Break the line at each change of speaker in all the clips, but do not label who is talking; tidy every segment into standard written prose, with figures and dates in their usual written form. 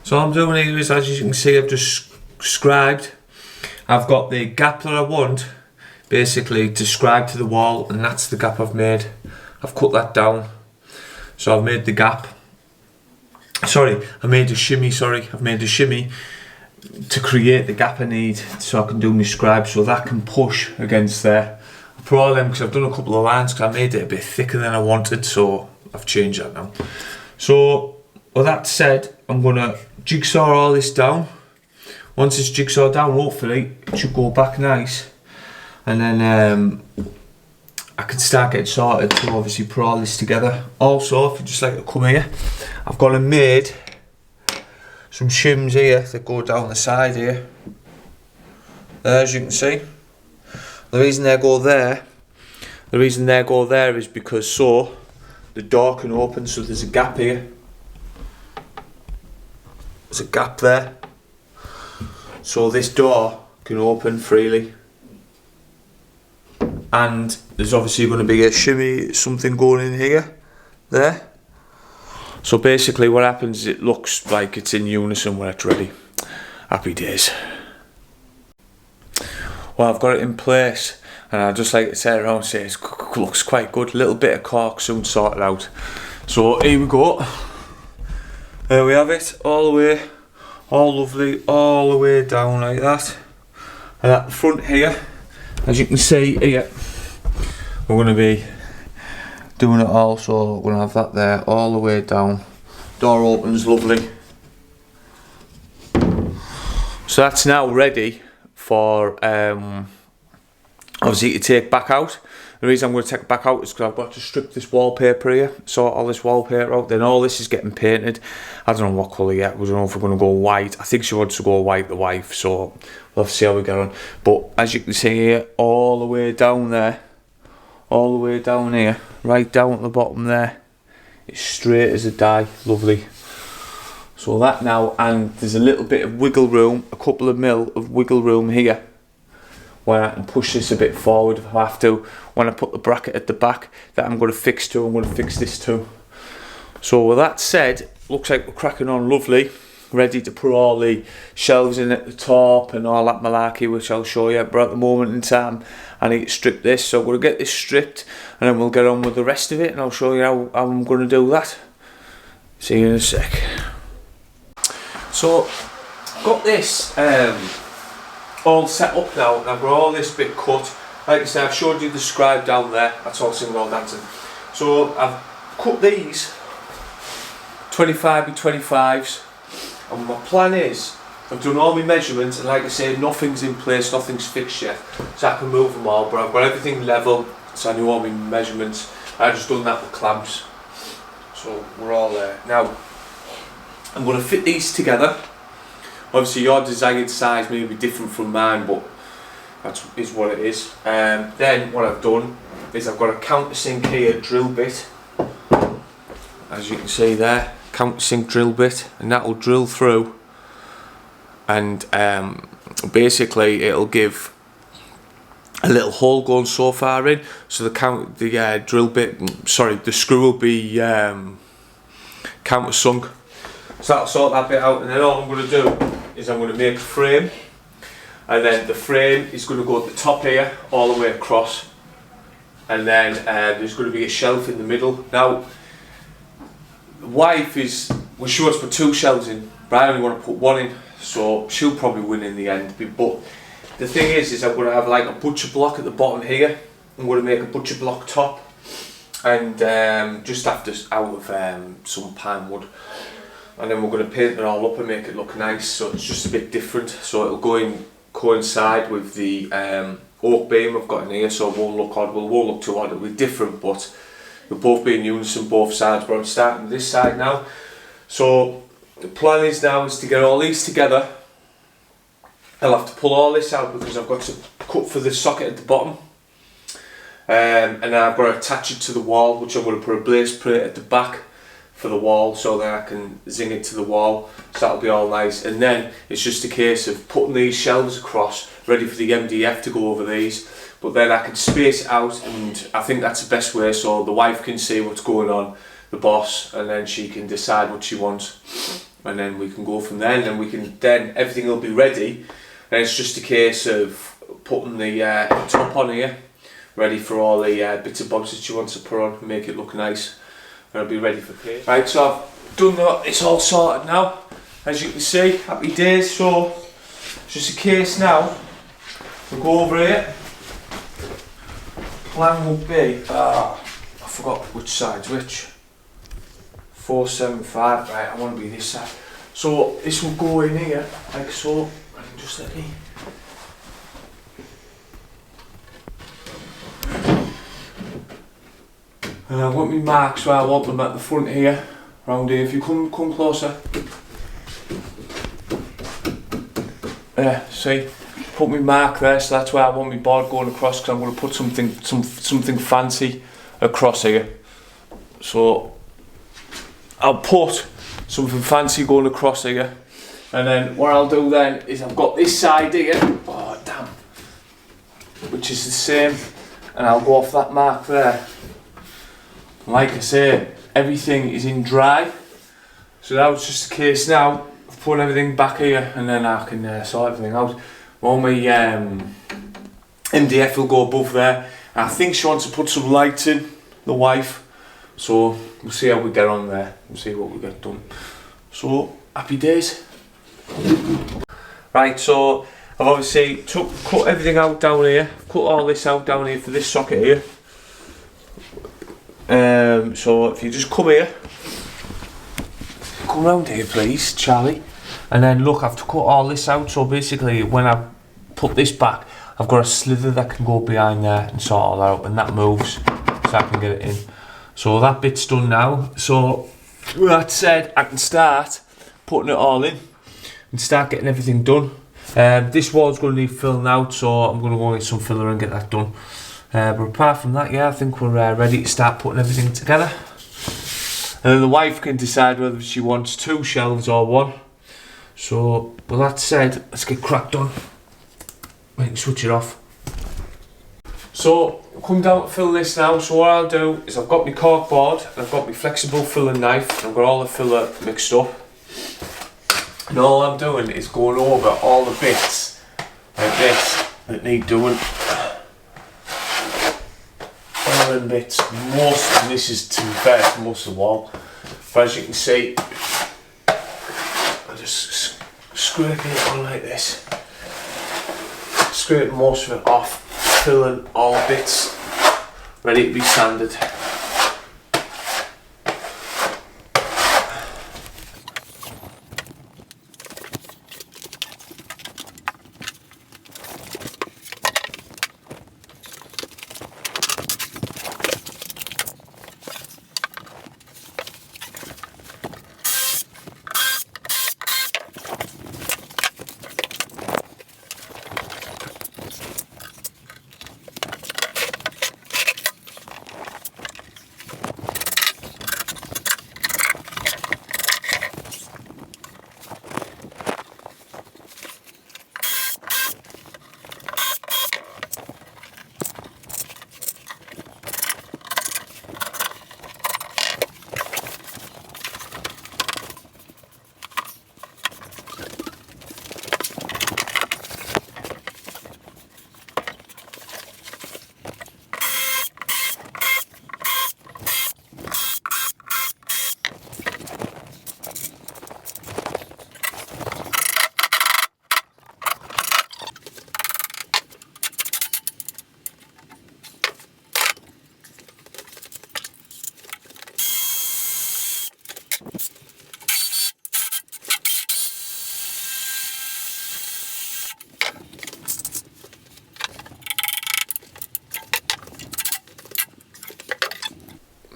So all I'm doing here is, as you can see, I've just scribed. I've got the gap that I want basically described to the wall, and that's the gap I've made. I've cut that down. So I've made the gap. Sorry, I made a shimmy, I've made a shimmy to create the gap I need so I can do my scribe, so that can push against there. I put all them because I've done a couple of lines because I made it a bit thicker than I wanted, so I've changed that now. So with that said, I'm going to jigsaw all this down. Once it's jigsawed down, hopefully it should go back nice, and then I can start getting sorted to obviously put all this together. Also, if you just like to come here, I've gone and made some shims here that go down the side here. There, as you can see. The reason they go there is because so the door can open, so there's a gap here. There's a gap there. So this door can open freely. And there's obviously going to be a shimmy, something going in here, there. So basically what happens is it looks like it's in unison when it's ready. Happy days. Well, I've got it in place, and I just like to turn around and say it looks quite good. A little bit of cork soon sorted out. So here we go. There we have it, all the way, all lovely, all the way down like that. And at the front here, as you can see here, we're going to be doing it all, so we're going to have that there all the way down. Door opens lovely. So that's now ready for obviously to take back out. The reason I'm going to take it back out is because I've got to strip this wallpaper here, sort all this wallpaper out, then all this is getting painted. I don't know what colour yet, we don't know if we're going to go white. I think she wants to go white, the wife, so we'll have to see how we get on. But as you can see here, all the way down there, all the way down here, right down at the bottom there, it's straight as a die, lovely. So that now, and there's a little bit of wiggle room, a couple of mil of wiggle room here, where I can push this a bit forward if I have to. When I put the bracket at the back that I'm going to fix to, I'm going to fix this too. So with that said, looks like we're cracking on lovely, ready to put all the shelves in at the top and all that malarkey, which I'll show you. But at the moment in time, I need to strip this, so I'm going to get this stripped and then we'll get on with the rest of it, and I'll show you how I'm going to do that. See you in a sec. So, got this all set up now, and I've got all this bit cut. Like I said, I've showed you the scribe down there, that's all singing, all dancing. So I've cut these 25 by 25s, and my plan is, I've done all my measurements, and like I say, nothing's in place, nothing's fixed yet, so I can move them all, but I've got everything level, so I know all my measurements. I've just done that with clamps, so we're all there. Now, I'm going to fit these together. Obviously your desired size may be different from mine, but that is what it is. Then what I've done is I've got a countersink here drill bit, as you can see there, countersink drill bit, and that will drill through, and basically it'll give a little hole going so far in, so the drill bit, sorry, the screw will be countersunk. So that'll sort that bit out, and then all I'm going to do is I'm going to make a frame, and then the frame is going to go at the top here all the way across, and then there's going to be a shelf in the middle. Now the wife was sure to put 2 shelves in, but I only want to put 1 in, so she'll probably win in the end. But the thing is I'm going to have like a butcher block at the bottom here. I'm going to make a butcher block top, and just out of some pine wood. And then we're going to paint it all up and make it look nice, so it's just a bit different, so it'll go in coincide with the oak beam I've got in here, so it won't look odd. Well, it won't look too odd, it'll be different, but they'll both be in unison, both sides. But I'm starting with this side now. So the plan is now is to get all these together. I'll have to pull all this out because I've got to cut for the socket at the bottom, and then I've got to attach it to the wall, which I'm going to put a blaze plate at the back for the wall, so then I can zing it to the wall, so that'll be all nice. And then it's just a case of putting these shelves across, ready for the MDF to go over these, but then I can space it out, and I think that's the best way, so the wife can see what's going on, the boss, and then she can decide what she wants. and then we can go from there, and then everything will be ready, and it's just a case of putting the top on here, ready for all the bits and bobs that you want to put on and make it look nice, and it'll be ready for paint. Right, so I've done that, it's all sorted now, as you can see, happy days. So it's just a case now, we'll go over here. Plan will be, I forgot which side's which. 475, right, I want to be this side. So this will go in here, like so, and just let me. And I want my marks where I want them at the front here, round here. If you come closer. Yeah, see, put my mark there, so that's where I want my board going across, because I'm going to put something fancy across here. So I'll put something fancy going across here, and then what I'll do then is I've got this side here, oh damn, which is the same, and I'll go off that mark there. Like I say, everything is in dry, so that was just the case now of putting everything back here, and then I can sort everything out. All my MDF will go above there. I think she wants to put some lights in, the wife, so we'll see how we get on there, we'll see what we get done. So, happy days. Right, so I've obviously cut everything out down here, cut all this out down here for this socket here. So if you just come here, come round here please, Charlie, and then look, I've cut all this out, so basically when I put this back, I've got a slither that can go behind there and sort all that out, and that moves, so I can get it in. So that bit's done now, so with that said, I can start putting it all in and start getting everything done. This wall's going to need filling out, so I'm going to go get some filler and get that done. But apart from that, yeah, I think we're ready to start putting everything together. And then the wife can decide whether she wants 2 shelves or 1. So, with that said, let's get cracked on. We can switch it off. So, come down to fill this now. So what I'll do is I've got my cork board, and I've got my flexible filling knife, and I've got all the filler mixed up. And all I'm doing is going over all the bits like this that need doing. All them bits, most of this is, to be fair, it's most of the wall. But as you can see, I just scrape it on like this. Scrape most of it off, filling all bits, ready to be sanded.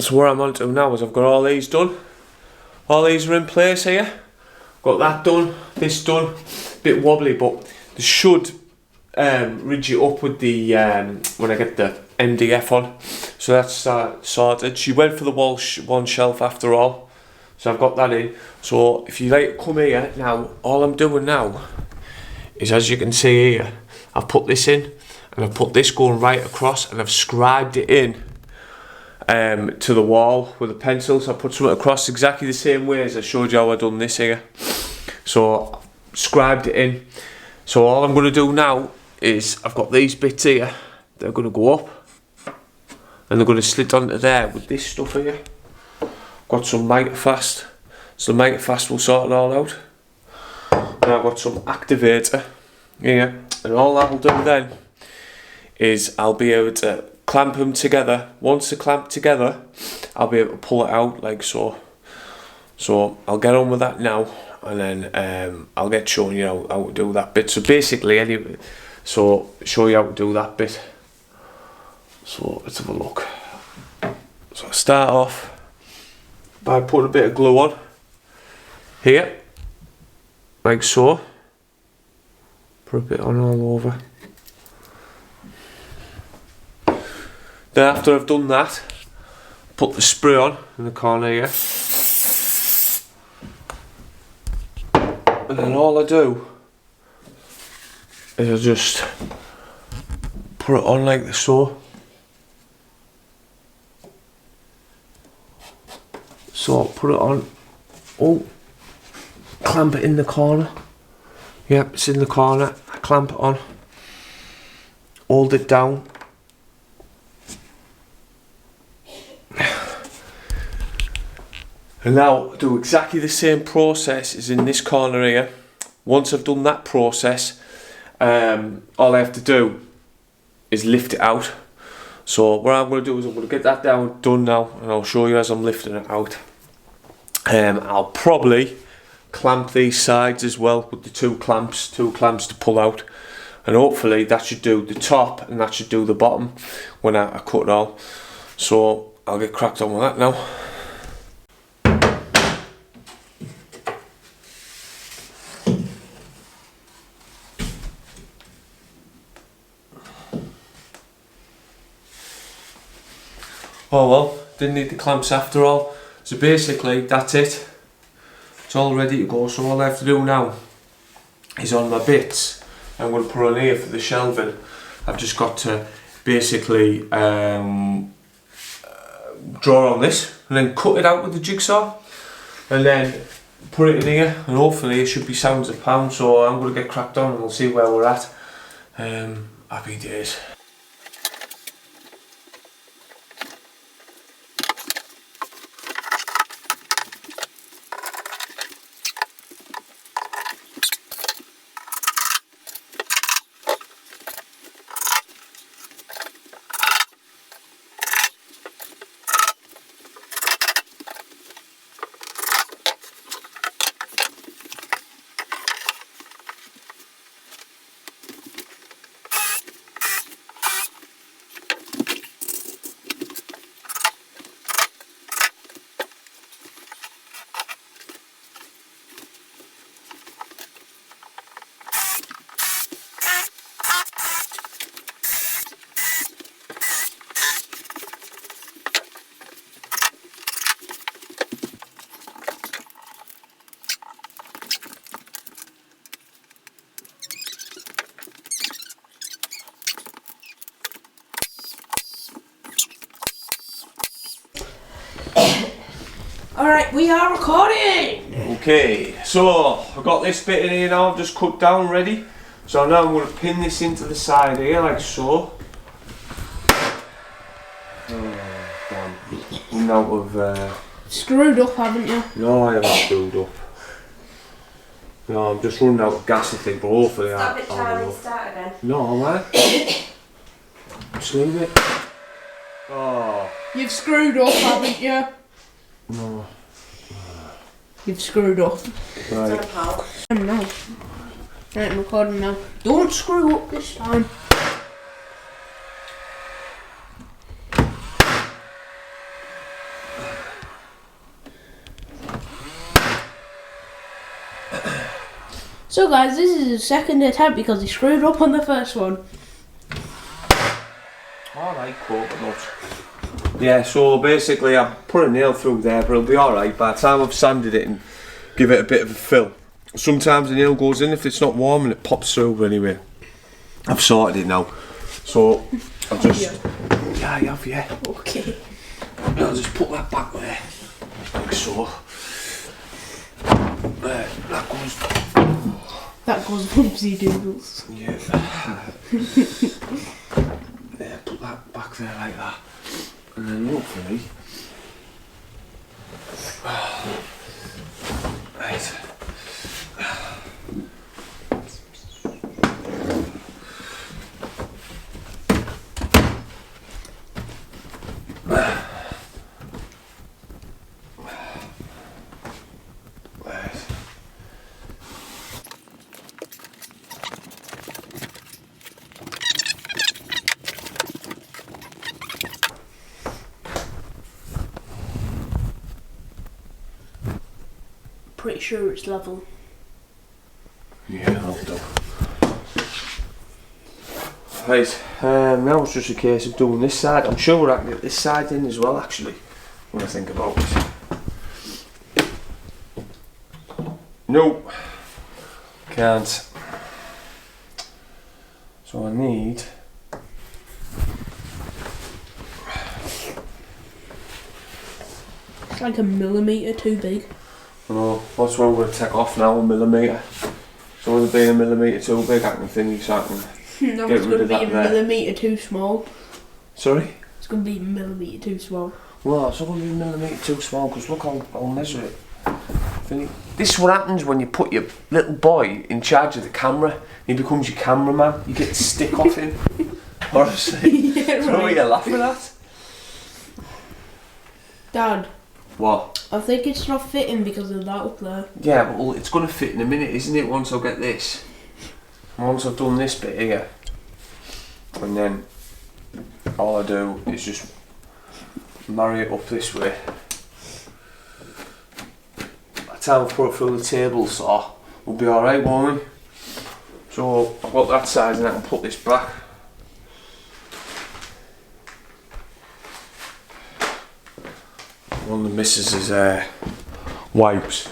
So what I'm on to now is I've got all these done. All these are in place here. Got that done, this done. Bit wobbly, but they should ridge it up with the when I get the MDF on. So that's sorted. She went for the one shelf after all. So I've got that in. So if you like come here now, all I'm doing now is, as you can see here, I've put this in and I've put this going right across and I've scribed it in. to the wall with a pencil. So I put something across exactly the same way as I showed you how I done this here. So I've scribed it in. So all I'm going to do now is I've got these bits here. They're going to go up and they're going to slit onto there with this stuff here. Got some mitre fast, so the mitre fast will sort it all out. And I've got some activator here, and all that'll do then is I'll be able to clamp them together. Once they're clamped together, I'll be able to pull it out like so. So I'll get on with that now, and then I'll get showing you how to do that bit. So basically, anyway, so show you how to do that bit. So let's have a look. So I start off by putting a bit of glue on here, like so. Put a bit on all over. Then after I've done that, put the spray on in the corner here. And then all I do is I just put it on like so. So put it on, oh, clamp it in the corner. Yep, it's in the corner. I clamp it on, hold it down. And now do exactly the same process as in this corner here. Once I've done that process, all I have to do is lift it out. So what I'm going to do is I'm going to get that done now, and I'll show you as I'm lifting it out. I'll probably clamp these sides as well with the two clamps to pull out, and hopefully that should do the top and that should do the bottom when I cut it all. So I'll get cracked on with that now. Oh well, didn't need the clamps after all. So basically that's it. It's all ready to go. So all I have to do now is on my bits I'm going to put on here for the shelving. I've just got to basically draw on this and then cut it out with the jigsaw and then put it in here, and hopefully it should be sound as a pound. So I'm going to get cracked on and we'll see where we're at. Happy days.
Alright, we are recording!
Okay, so I've got this bit in here now, I've just cut down ready. So now I'm going to pin this into the side here like so. Oh, damn. I'm out of...
Screwed up, haven't you?
No, I haven't screwed up. No, I'm just running out of gas I think, but hopefully
Stop it, Charlie, start again.
No, man. Just leave it. Oh.
You've screwed up, haven't you?
No.
You've screwed up.
Right.
No. Right, I'm recording now. Don't screw up this time. So guys, this is his second attempt because he screwed up on the first one.
Alright, coconut. Yeah, so basically I put a nail through there, but it'll be alright by the time I've sanded it and give it a bit of a fill. Sometimes the nail goes in if it's not warm and it pops through, but anyway. I've sorted it now. So I've just... Yeah, I have, yeah.
Okay.
I'll just put that back there, like so. There,
that goes whoopsie doodles.
Yeah. There, put that back there like that. And then hopefully... Right.
Pretty sure it's level.
Yeah, that'll do. Right, now it's just a case of doing this side. I'm sure I can get this side in as well, actually, when I think about it. No, can't. So I need...
It's like a millimetre too big.
No, that's what I'm going to take off now, a millimetre. So with it being a millimetre too big, I can finish that and
No,
get
it's
rid
going to
of
be
that
a
there.
millimetre too small.
Sorry?
It's going to be a millimetre too small.
Well, it's not going to be a millimetre too small, because look, I'll measure it. This is what happens when you put your little boy in charge of the camera. He becomes your cameraman. You get the stick off him. Honestly.
Yeah,
That's what you're laughing at.
Dad.
What?
I think it's not fitting because of that up there.
Yeah, but well, it's going to fit in a minute, isn't it, once I get this? Once I've done this bit here. And then all I do is just marry it up this way. By the time I put it through the table saw, we'll be alright, won't we? So I've got that side and I can put this back. One of the missus's wipes.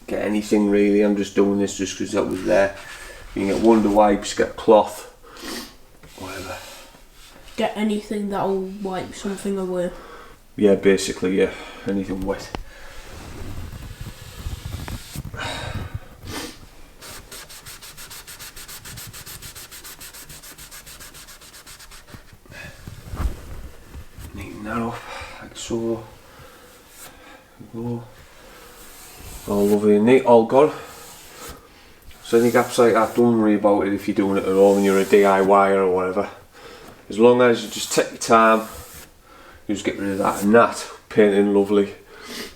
Get anything really, I'm just doing this just because that was there. You can get Wonder wipes, get cloth, whatever.
Get anything that'll wipe something away.
Yeah, basically, yeah, anything wet. Neaten that up, like so. There we go. All lovely and neat, all good. So any gaps like that, don't worry about it if you're doing it at home and you're a DIYer or whatever. As long as you just take your time, you just get rid of that and that. Painting lovely.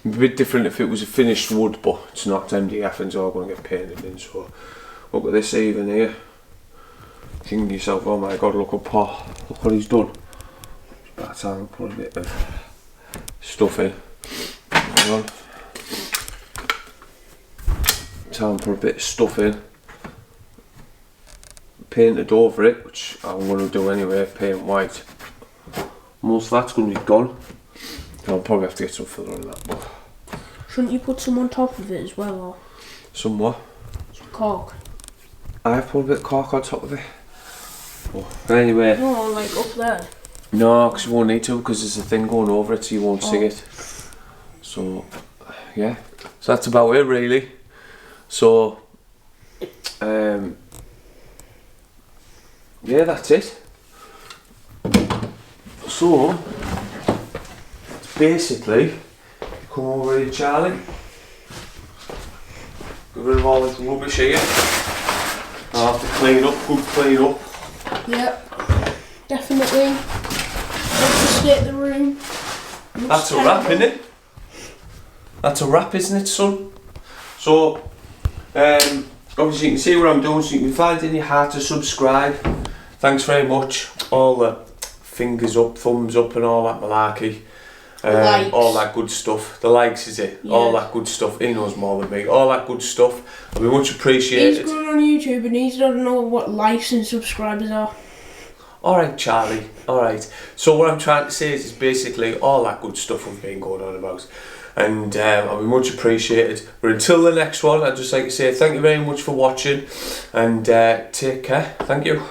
It'd be a bit different if it was a finished wood, but it's not. MDF and it's all going to get painted in. So look at this even here. Think to yourself, oh my god, look what he's done. It's about time to put a bit of stuff in. Hang on. Time to put a bit of stuff in. Painted over it, which I'm going to do anyway, paint white. Most of that's going to be gone. I'll probably have to get some filler on that. But
Shouldn't you put some on top of it as well, or
some what?
some cork?
I've put a bit of cork on top of it. But anyway.
No, like up there.
No, because you won't need to, because there's a thing going over it, so you won't see it. So, yeah. So that's about it, really. So, yeah, that's it. So, it's basically, come over here, Charlie. Get rid of all this rubbish here. I'll have to clean up, good clean up.
Yep, definitely. That's the state of the room.
That's a wrap, isn't it? That's a wrap, isn't it, son? So, obviously you can see what I'm doing, so you can find it in your heart to subscribe. Thanks very much. All the fingers up, thumbs up and all that malarkey. All that good stuff. The likes, is it? Yeah. All that good stuff. He knows more than me. All that good stuff. I'll be much appreciated.
He's going on YouTube and he doesn't know what likes and subscribers are.
Alright, Charlie. Alright. So what I'm trying to say is basically all that good stuff we've been going on about. and I'll be much appreciated. But until the next one, I'd just like to say thank you very much for watching, and take care. Thank you.